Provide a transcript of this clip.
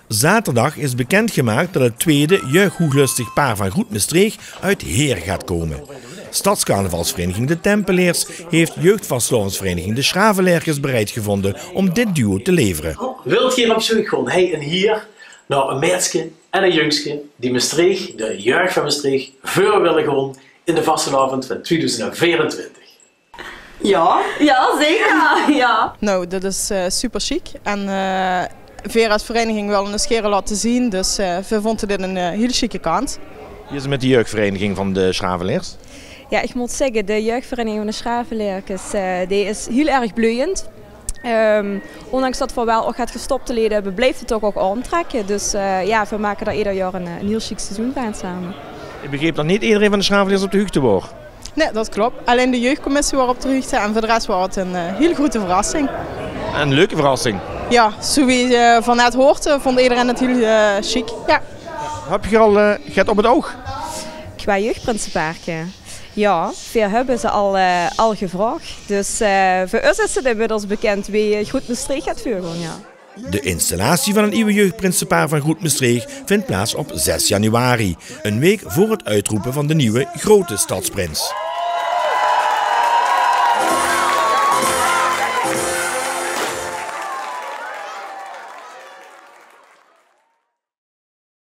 Zaterdag is bekendgemaakt dat het tweede jeugdhoeglustig paar van Groet-Maastricht uit Heer gaat komen. Stadscarnavalsvereniging De Tempeleers heeft jeugdvastelovensvereniging De Schravenlerkes bereid gevonden om dit duo te leveren. Wilt hier op zoek gewoon hij en hier naar een meisje en een jongske die Maastricht, de jeugd van Maastricht, voor willen gaan in de vastelovend van 2024. Ja, zeker. Ja. Nou, dat is super chic en Vera's vereniging willen een scheren laten zien, dus we vonden dit een heel chique kans. Hier is het met de jeugdvereniging van De Schravenleers. Ja, ik moet zeggen, de jeugdvereniging van De Schravenlerkes die is heel erg bloeiend. Ondanks dat we wel ook het gestopte leden hebben, blijft het ook aantrekken. Dus ja, we maken daar ieder jaar een heel chic seizoen van samen. Ik begreep dat niet iedereen van De Schravenleers op de hoogte was. Nee, dat klopt. Alleen de jeugdcommissie was op de hoogte en voor de rest was het een heel grote verrassing. Een leuke verrassing. Ja, zoals je van net hoort, vond iedereen het heel chic. Ja. Heb je al het op het oog? Qua jeugdprinsenpaarken? Ja, veel hebben ze al gevraagd. Dus voor ons is het inmiddels bekend wie Groet-Maastricht gaat vuren. Ja. De installatie van een nieuwe jeugdprinsenpaar van Groet-Maastricht vindt plaats op 6 januari. Een week voor het uitroepen van de nieuwe grote stadsprins.